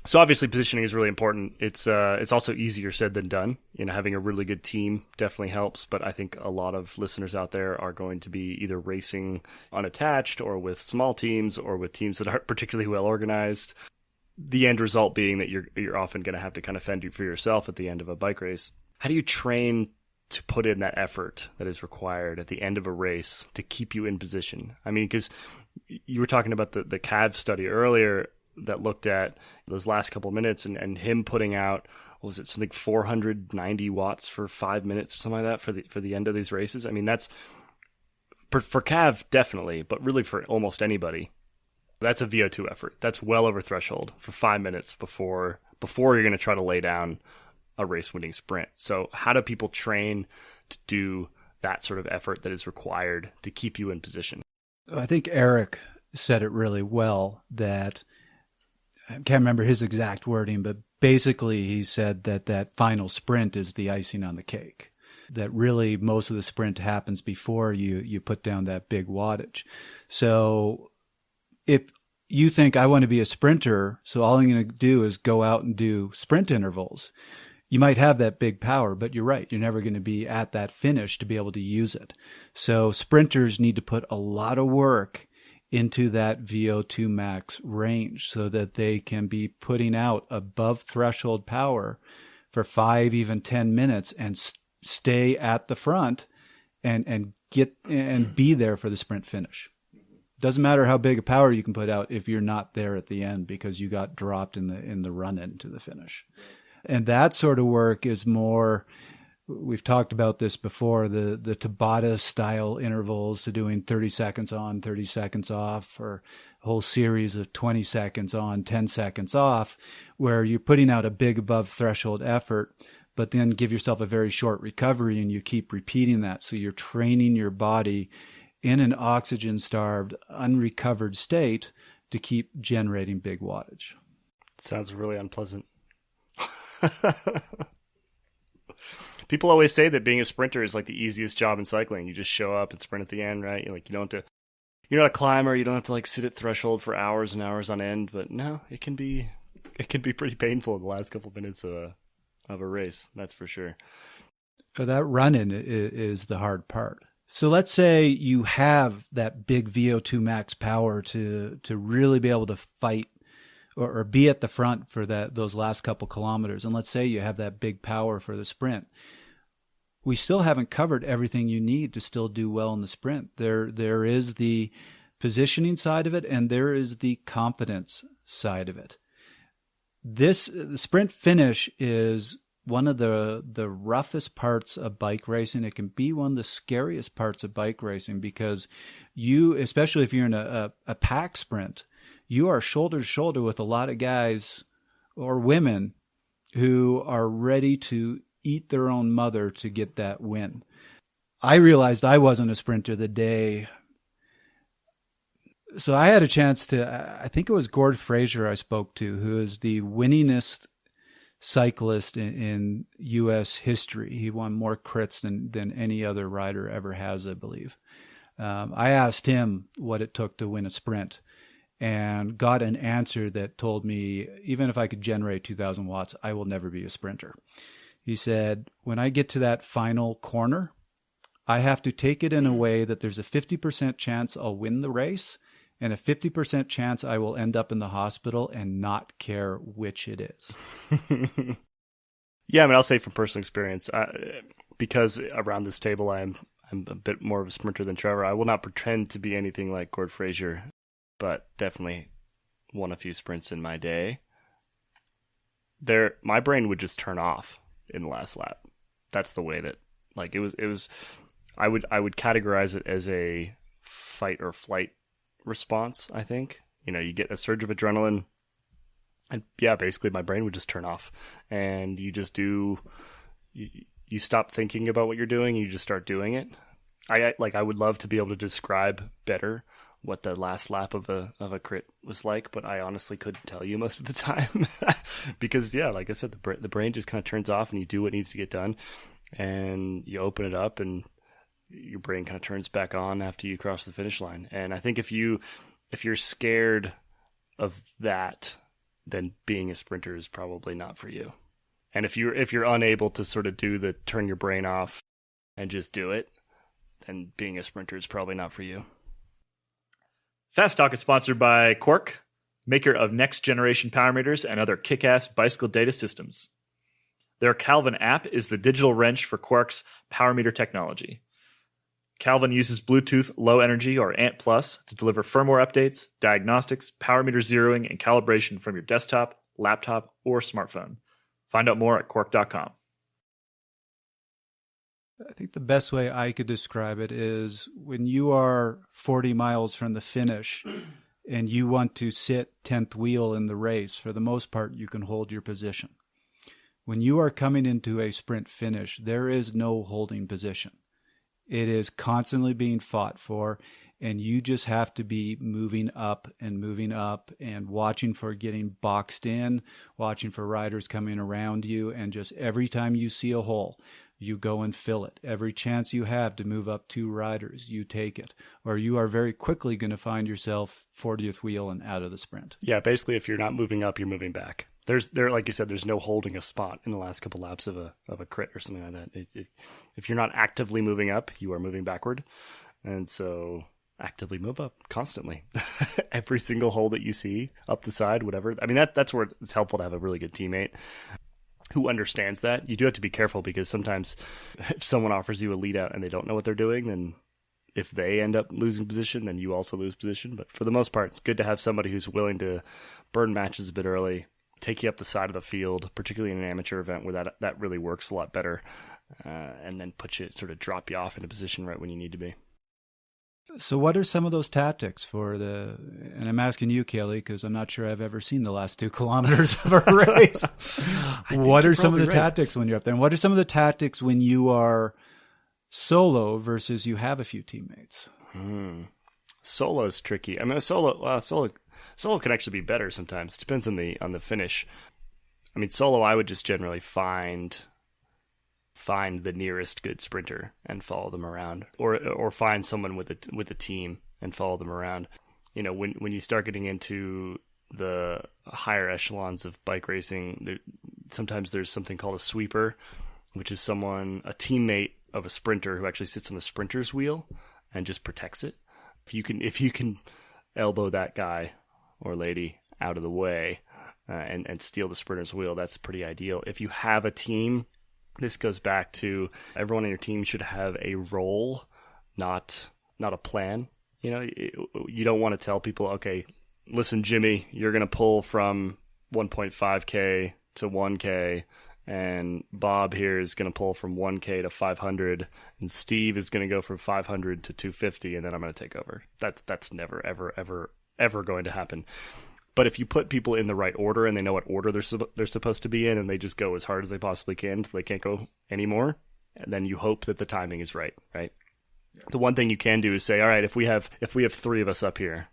So obviously positioning is really important. It's also easier said than done. Having a really good team definitely helps, but I think a lot of listeners out there are going to be either racing unattached or with small teams or with teams that aren't particularly well organized. The end result being that you're often going to have to kind of fend for yourself at the end of a bike race. How do you train to put in that effort that is required at the end of a race to keep you in position? I mean, because you were talking about the CAV study earlier that looked at those last couple of minutes and him putting out, what was it, something 490 watts for 5 minutes, something like that for the end of these races. I mean, that's for CAV definitely, but really for almost anybody. That's a VO2 effort. That's well over threshold for 5 minutes before you're going to try to lay down a race-winning sprint. So how do people train to do that sort of effort that is required to keep you in position? I think Eric said it really well, that I can't remember his exact wording, but basically he said that final sprint is the icing on the cake. That really most of the sprint happens before you put down that big wattage. So if you think I want to be a sprinter, so all I'm going to do is go out and do sprint intervals, you might have that big power, but you're right. You're never going to be at that finish to be able to use it. So sprinters need to put a lot of work into that VO2 max range so that they can be putting out above threshold power for 5, even 10 minutes and stay at the front and get and be there for the sprint finish. Doesn't matter how big a power you can put out if you're not there at the end because you got dropped in the run-in to the finish. And that sort of work is more, we've talked about this before, the Tabata style intervals, to doing 30 seconds on, 30 seconds off, or a whole series of 20 seconds on, 10 seconds off, where you're putting out a big above threshold effort, but then give yourself a very short recovery and you keep repeating that. So you're training your body in an oxygen-starved, unrecovered state to keep generating big wattage. Sounds really unpleasant. People always say that being a sprinter is like the easiest job in cycling. You just show up and sprint at the end, right? You're not a climber. You don't have to like sit at threshold for hours and hours on end. But no, it can be pretty painful in the last couple of minutes of a race. That's for sure. That run-in is the hard part. So let's say you have that big VO2 max power to really be able to fight or be at the front for those last couple kilometers. And let's say you have that big power for the sprint. We still haven't covered everything you need to still do well in the sprint. There is the positioning side of it, and there is the confidence side of it. The sprint finish is one of the roughest parts of bike racing. It can be one of the scariest parts of bike racing because you, especially if you're in a pack sprint, you are shoulder to shoulder with a lot of guys or women who are ready to eat their own mother to get that win. I realized I wasn't a sprinter the day. So I had a chance to, I think it was Gord Fraser I spoke to, who is the winningest cyclist in U.S. history. He won more crits than any other rider ever has, I believe. I asked him what it took to win a sprint and got an answer that told me, even if I could generate 2,000 watts, I will never be a sprinter. He said, when I get to that final corner, I have to take it in a way that there's a 50% chance I'll win the race and a 50% chance I will end up in the hospital and not care which it is. Yeah, I mean, I'll say from personal experience, because around this table I'm a bit more of a sprinter than Trevor. I will not pretend to be anything like Gord Fraser, but definitely won a few sprints in my day. My brain would just turn off in the last lap. That's the way that, like, it was. I would categorize it as a fight or flight response. I think, you get a surge of adrenaline, and yeah, basically my brain would just turn off, and you just do. You stop thinking about what you're doing. You just start doing it. I would love to be able to describe better what the last lap of a crit was like, but I honestly couldn't tell you most of the time because, yeah, like I said, the brain just kind of turns off and you do what needs to get done, and you open it up and your brain kind of turns back on after you cross the finish line. And I think if you're scared of that, then being a sprinter is probably not for you. And if you're unable to sort of do the turn your brain off and just do it, then being a sprinter is probably not for you. Fast Talk is sponsored by Quark, maker of next-generation power meters and other kick-ass bicycle data systems. Their Calvin app is the digital wrench for Quark's power meter technology. Calvin uses Bluetooth Low Energy or ANT Plus to deliver firmware updates, diagnostics, power meter zeroing, and calibration from your desktop, laptop, or smartphone. Find out more at Quark.com. I think the best way I could describe it is when you are 40 miles from the finish and you want to sit 10th wheel in the race, for the most part, you can hold your position. When you are coming into a sprint finish, there is no holding position. It is constantly being fought for, and you just have to be moving up and watching for getting boxed in, watching for riders coming around you, and just every time you see a hole, you go and fill it. Every chance you have to move up 2 riders, you take it, or you are very quickly going to find yourself 40th wheel and out of the sprint. Yeah, basically, if you're not moving up, you're moving back. Like you said, there's no holding a spot in the last couple laps of a crit or something like that. If you're not actively moving up, you are moving backward, and so actively move up constantly. Every single hole that you see up the side, whatever. I mean, that's where it's helpful to have a really good teammate who understands that. You do have to be careful because sometimes if someone offers you a lead out and they don't know what they're doing, then if they end up losing position, then you also lose position. But for the most part, it's good to have somebody who's willing to burn matches a bit early, take you up the side of the field, particularly in an amateur event where that really works a lot better, and then drop you off in a position right when you need to be. So what are some of those tactics and I'm asking you, Kelly, because I'm not sure I've ever seen the last 2 kilometers of a race. What are some of the tactics when you're up there? And what are some of the tactics when you are solo versus you have a few teammates? Solo is tricky. I mean, solo can actually be better sometimes. It depends on the finish. I mean, solo, I would just generally find the nearest good sprinter and follow them around, or find someone with a team and follow them around. When you start getting into the higher echelons of bike racing, sometimes there's something called a sweeper, which is a teammate of a sprinter who actually sits on the sprinter's wheel and just protects it. If you can elbow that guy or lady out of the way and steal the sprinter's wheel, that's pretty ideal. If you have a team, this goes back to everyone on your team should have a role, not a plan. You don't want to tell people, okay, listen, Jimmy, you're going to pull from 1.5K to 1K, and Bob here is going to pull from 1K to 500, and Steve is going to go from 500 to 250, and then I'm going to take over. That's never, ever, ever ever going to happen. But if you put people in the right order and they know what order they're supposed to be in, and they just go as hard as they possibly can until they can't go anymore, and then you hope that the timing is right? The one thing you can do is say, all right, if we have 3 of us up here,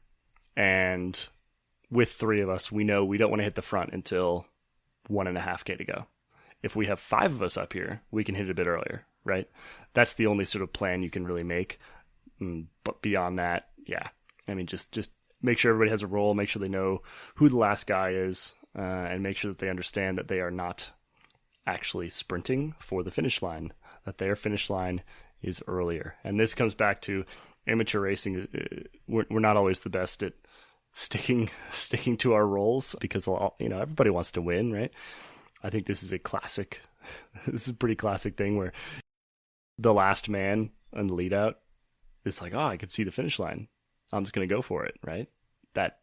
and with 3 of us, we know we don't want to hit the front until 1.5K to go. If we have 5 of us up here, we can hit it a bit earlier, right? That's the only sort of plan you can really make. But beyond that, yeah. I mean, just make sure everybody has a role, make sure they know who the last guy is, and make sure that they understand that they are not actually sprinting for the finish line, that their finish line is earlier. And this comes back to amateur racing. We're not always the best at sticking to our roles because everybody wants to win, right? I think this is a pretty classic thing where the last man on the lead out is like, oh, I could see the finish line, I'm just going to go for it, right? That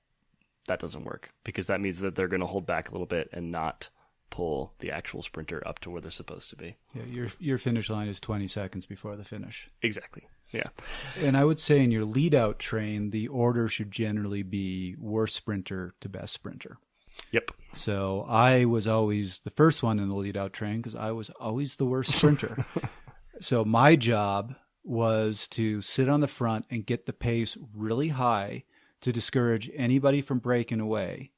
doesn't work, because that means that they're going to hold back a little bit and not pull the actual sprinter up to where they're supposed to be. Yeah, your finish line is 20 seconds before the finish. Exactly. Yeah. And I would say in your lead out train, the order should generally be worst sprinter to best sprinter. Yep. So I was always the first one in the lead out train because I was always the worst sprinter. So my job was to sit on the front and get the pace really high to discourage anybody from breaking away.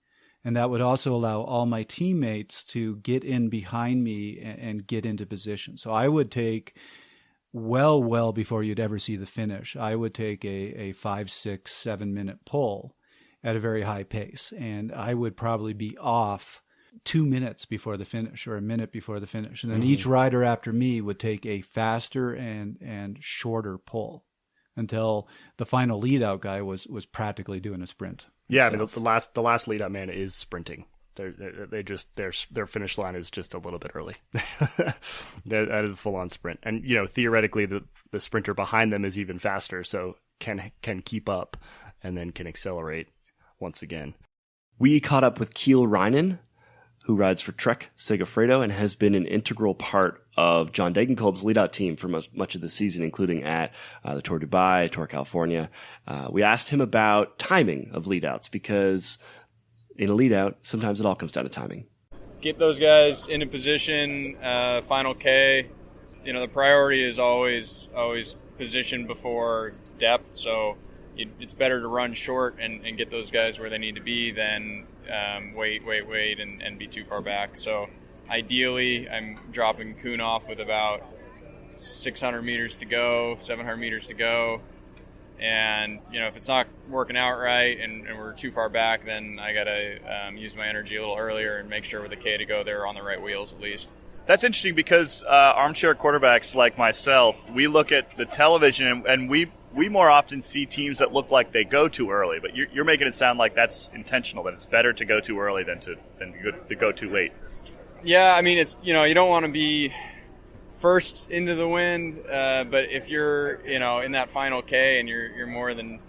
And that would also allow all my teammates to get in behind me and get into position. So I would take well before you'd ever see the finish, I would take a 5, 6, 7 minute pull at a very high pace. And I would probably be off 2 minutes before the finish or a minute before the finish. And then each rider after me would take a faster and shorter pull until the final lead out guy was practically doing a sprint. Yeah, I mean, the last lead out man is sprinting. Their finish line is just a little bit early. That is a full on sprint, and theoretically the sprinter behind them is even faster, so can keep up and then can accelerate once again. We caught up with Kiel Reinen, who rides for Trek Segafredo and has been an integral part of John Degenkolb's lead-out team for much of the season, including at the Tour Dubai, Tour California. We asked him about timing of lead-outs, because in a lead-out, sometimes it all comes down to timing. Get those guys into position, final K. The priority is always position before depth, so it's better to run short and get those guys where they need to be than wait and be too far back. So ideally, I'm dropping Kuhn off with about 600 meters to go, 700 meters to go. And, if it's not working out right and we're too far back, then I got to use my energy a little earlier and make sure with the K to go, they're on the right wheels at least. That's interesting because armchair quarterbacks like myself, we look at the television and we more often see teams that look like they go too early, but you're making it sound like that's intentional, that it's better to go too early than to go too late. Yeah, I mean, it's you don't want to be first into the wind, but if you're in that final K and you're more than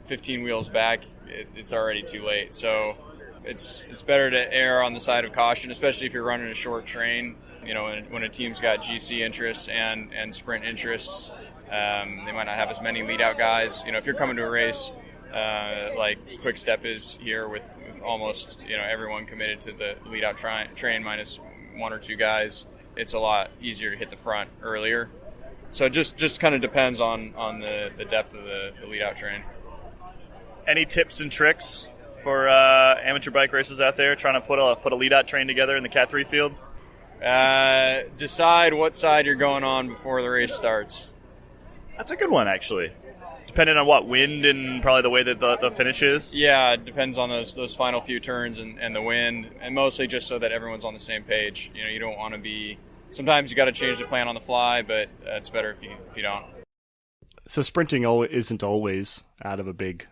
15 wheels back, it's already too late. So it's better to err on the side of caution, especially if you're running a short train. When a team's got GC interests and sprint interests, they might not have as many lead out guys. If you're coming to a race like Quick Step is here with almost everyone committed to the lead out train minus 1 or 2 guys, it's a lot easier to hit the front earlier. So it just kind of depends on the depth of the lead out train. Any tips and tricks for amateur bike racers out there trying to put a lead out train together in the Cat 3 field? Decide what side you're going on before the race starts. That's a good one, actually. Depending on what wind and probably the way that the finish is. Yeah, it depends on those final few turns and the wind, and mostly just so that everyone's on the same page. You don't want to be. Sometimes you got to change the plan on the fly, but it's better if you don't. So sprinting isn't always out of a big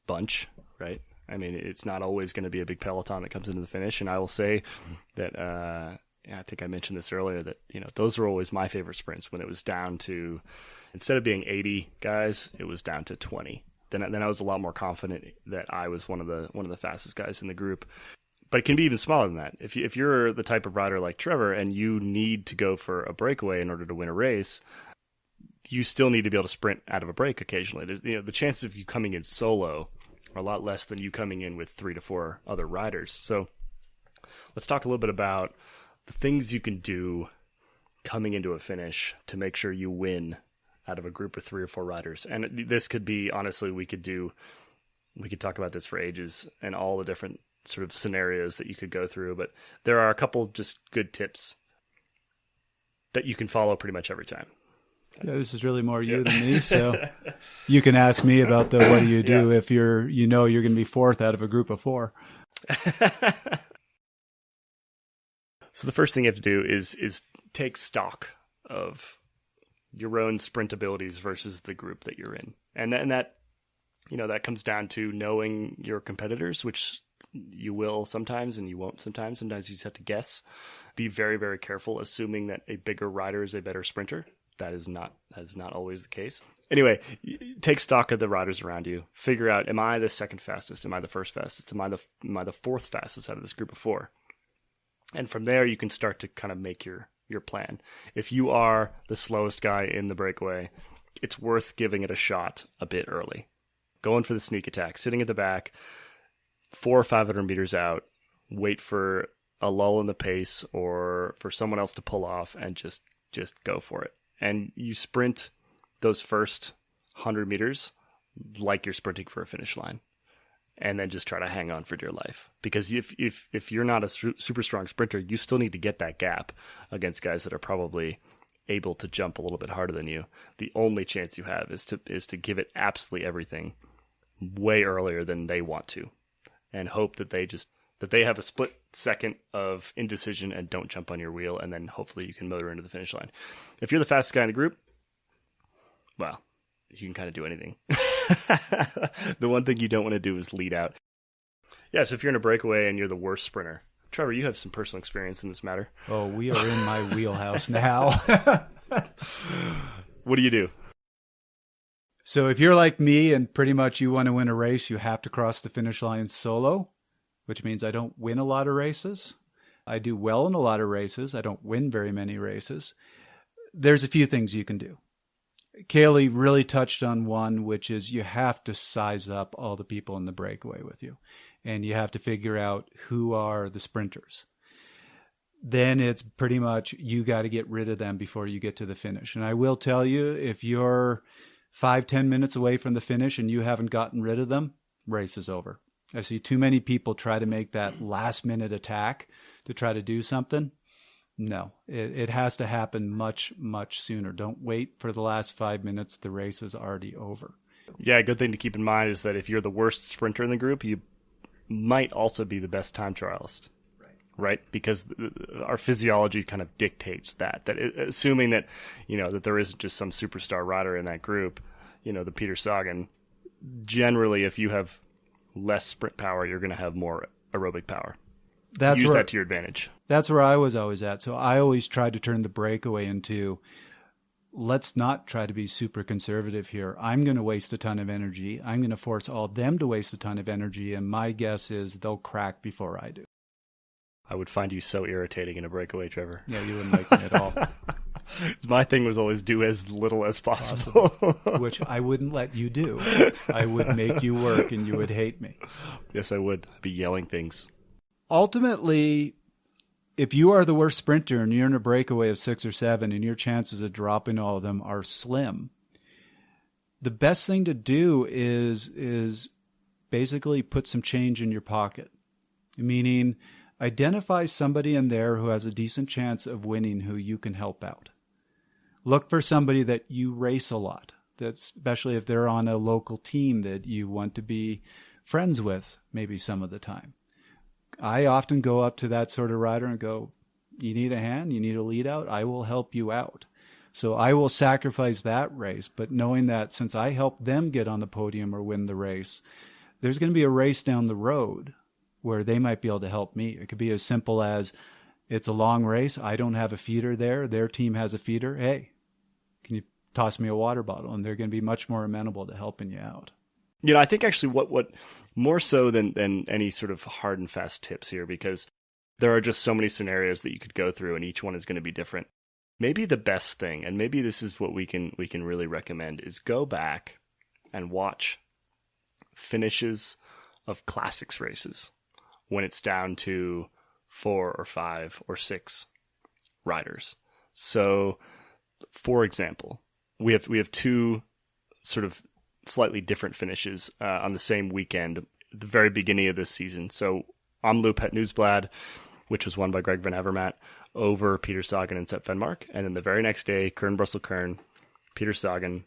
bunch, right? I mean, it's not always going to be a big peloton that comes into the finish, and I will say that. I think I mentioned this earlier that those were always my favorite sprints when it was down to, instead of being 80 guys, it was down to 20. Then I was a lot more confident that I was one of the fastest guys in the group. But it can be even smaller than that. If you're the type of rider like Trevor and you need to go for a breakaway in order to win a race, you still need to be able to sprint out of a break occasionally. There's, the chances of you coming in solo a lot less than you coming in with 3 to 4 other riders. So let's talk a little bit about the things you can do coming into a finish to make sure you win out of a group of 3 or 4 riders. And this could be, honestly, we could talk about this for ages and all the different sort of scenarios that you could go through, but there are a couple just good tips that you can follow pretty much every time. Yeah, this is really more you than me, so you can ask me about the what do you do if you're going to be 4th out of a group of 4. So the first thing you have to do is take stock of your own sprint abilities versus the group that you're in. And that, that comes down to knowing your competitors, which you will sometimes and you won't sometimes. Sometimes you just have to guess. Be very, very careful assuming that a bigger rider is a better sprinter. That is not always the case. Anyway, take stock of the riders around you. Figure out, am I the second fastest? Am I the first fastest? Am I the 4th fastest out of this group of 4? And from there, you can start to kind of make your plan. If you are the slowest guy in the breakaway, it's worth giving it a shot a bit early. Going for the sneak attack, sitting at the back, 400 or 500 meters out, wait for a lull in the pace or for someone else to pull off and just go for it. And you sprint those first 100 meters like you're sprinting for a finish line. And then just try to hang on for dear life. Because if you're not a super strong sprinter, you still need to get that gap against guys that are probably able to jump a little bit harder than you. The only chance you have is to give it absolutely everything way earlier than they want to, and hope that they have a split second of indecision and don't jump on your wheel, and then hopefully you can motor into the finish line. If you're the fastest guy in the group, well, you can kind of do anything. The one thing you don't want to do is lead out. Yeah, so if you're in a breakaway and you're the worst sprinter, Trevor, you have some personal experience in this matter. Oh, we are in my wheelhouse now. What do you do? So if you're like me and pretty much you want to win a race, you have to cross the finish line solo, which means I don't win a lot of races. I do well in a lot of races. I don't win very many races. There's a few things you can do. Kaylee really touched on one, which is you have to size up all the people in the breakaway with you. And you have to figure out who are the sprinters. Then it's pretty much you got to get rid of them before you get to the finish. And I will tell you, if you're 5-10 minutes away from the finish and you haven't gotten rid of them, race is over. I see too many people try to make that last minute attack to try to do something. No, it has to happen much, much sooner. Don't wait for the last 5 minutes. The race is already over. Yeah, a good thing to keep in mind is that if you're the worst sprinter in the group, you might also be the best time trialist, right? Because our physiology kind of dictates that assuming that, that there isn't just some superstar rider in that group, the Peter Sagan, generally, if you have less sprint power, you're going to have more aerobic power. Use that to your advantage. That's where I was always at. So I always tried to turn the breakaway into, let's not try to be super conservative here. I'm going to waste a ton of energy. I'm going to force all them to waste a ton of energy. And my guess is they'll crack before I do. I would find you so irritating in a breakaway, Trevor. Yeah, you wouldn't like me at all. My thing was always do as little as possible. Which I wouldn't let you do. I would make you work and you would hate me. Yes, I would. I'd be yelling things. Ultimately, if you are the worst sprinter and you're in a breakaway of 6 or 7 and your chances of dropping all of them are slim, the best thing to do is basically put some change in your pocket. Meaning, identify somebody in there who has a decent chance of winning who you can help out. Look for somebody that you race a lot, especially if they're on a local team that you want to be friends with maybe some of the time. I often go up to that sort of rider and go, you need a hand? You need a lead out? I will help you out. So I will sacrifice that race, but knowing that since I help them get on the podium or win the race, there's going to be a race down the road where they might be able to help me. It could be as simple as it's a long race. I don't have a feeder there. Their team has a feeder. Hey, can you toss me a water bottle? And they're going to be much more amenable to helping you out. I think actually what more so than any sort of hard and fast tips here, because there are just so many scenarios that you could go through and each one is going to be different. Maybe the best thing, and maybe this is what we can really recommend, is go back and watch finishes of classics races when it's down to 4 or 5 or 6 riders. So, for example, we have two sort of slightly different finishes on the same weekend at the very beginning of this season. So, Omloop Het Nieuwsblad, which was won by Greg Van Avermaet over Peter Sagan and Sepp Venmark. And then the very next day, Kern-Brussel-Kern, Peter Sagan,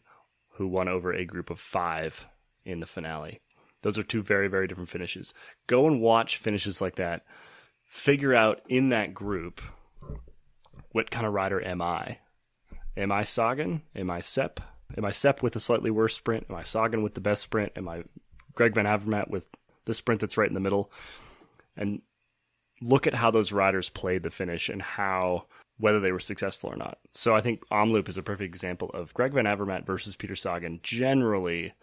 who won over a group of 5 in the finale. Those are two very, very different finishes. Go and watch finishes like that. Figure out in that group, what kind of rider am I? Am I Sagan? Am I Sepp? Am I Sepp with a slightly worse sprint? Am I Sagan with the best sprint? Am I Greg Van Avermaet with the sprint that's right in the middle? And look at how those riders played the finish and whether they were successful or not. So I think Omloop is a perfect example of Greg Van Avermaet versus Peter Sagan. Generally,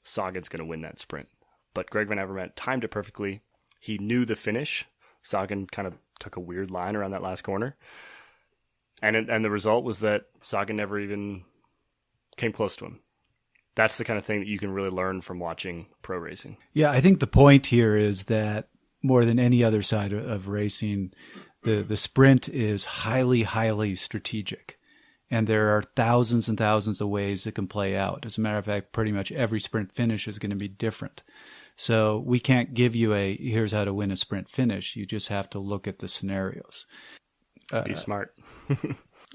Sagan's going to win that sprint. But Greg Van Avermaet timed it perfectly. He knew the finish. Sagan kind of took a weird line around that last corner. And the result was that Sagan never even came close to him. That's the kind of thing that you can really learn from watching pro racing. Yeah, I think the point here is that more than any other side of racing, the sprint is highly, highly strategic. And there are thousands and thousands of ways it can play out. As a matter of fact, pretty much every sprint finish is going to be different. So we can't give you here's how to win a sprint finish. You just have to look at the scenarios. Be smart.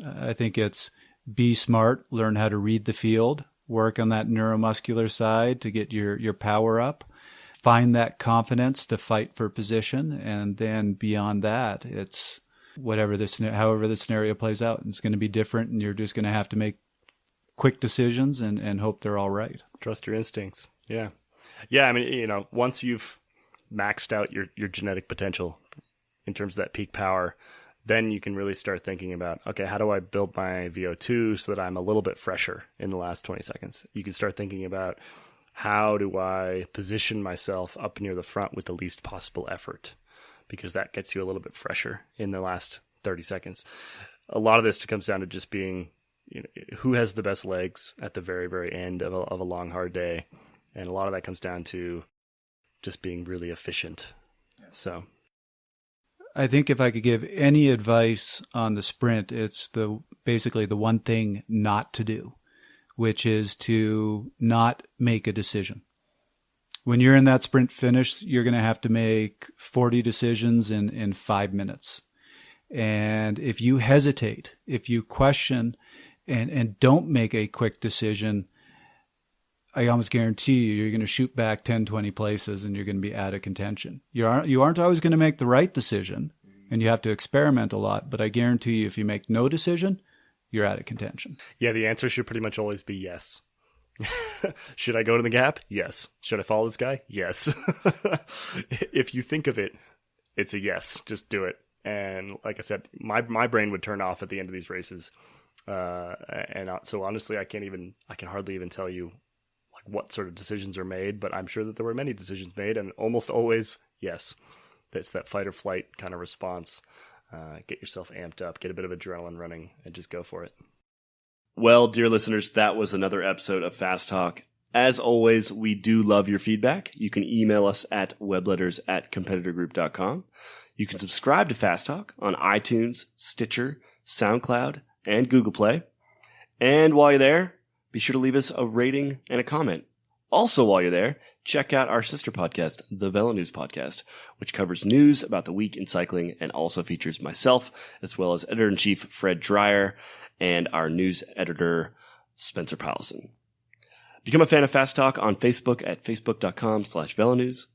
I think it's be smart, learn how to read the field, work on that neuromuscular side to get your power up, find that confidence to fight for position, and then beyond that, it's however the scenario plays out. It's going to be different, and you're just going to have to make quick decisions and hope they're all right. Trust your instincts. Yeah. Yeah, I mean, once you've maxed out your genetic potential in terms of that peak power, then you can really start thinking about, okay, how do I build my VO2 so that I'm a little bit fresher in the last 20 seconds? You can start thinking about, how do I position myself up near the front with the least possible effort? Because that gets you a little bit fresher in the last 30 seconds. A lot of this comes down to just being, who has the best legs at the very, very end of a long, hard day. And a lot of that comes down to just being really efficient. So I think if I could give any advice on the sprint, it's basically the one thing not to do, which is to not make a decision. When you're in that sprint finish, you're going to have to make 40 decisions in 5 minutes. And if you hesitate, if you question and don't make a quick decision, I almost guarantee you're going to shoot back 10, 20 places and you're going to be out of contention. You aren't always going to make the right decision, and you have to experiment a lot. But I guarantee you, if you make no decision, you're out of contention. Yeah, the answer should pretty much always be yes. Should I go to the gap? Yes. Should I follow this guy? Yes. If you think of it, it's a yes. Just do it. And like I said, my brain would turn off at the end of these races. So honestly, I can hardly even tell you what sort of decisions are made, but I'm sure that there were many decisions made, and almost always, yes. That's that fight or flight kind of response. Get yourself amped up, get a bit of adrenaline running, and just go for it. Well, dear listeners, that was another episode of Fast Talk. As always, we do love your feedback. You can email us at webletters@competitorgroup.com. You can subscribe to Fast Talk on iTunes, Stitcher, SoundCloud, and Google Play. And while you're there, be sure to leave us a rating and a comment. Also, while you're there, check out our sister podcast, the Velo News Podcast, which covers news about the week in cycling and also features myself, as well as Editor-in-Chief Fred Dreyer and our news editor, Spencer Powelson. Become a fan of Fast Talk on Facebook at facebook.com/VeloNews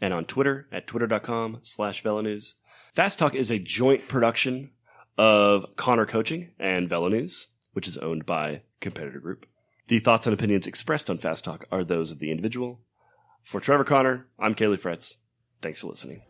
and on Twitter at twitter.com/VeloNews. Fast Talk is a joint production of Connor Coaching and Velo News, which is owned by Competitor Group. The thoughts and opinions expressed on Fast Talk are those of the individual. For Trevor Connor, I'm Kaylee Fretz. Thanks for listening.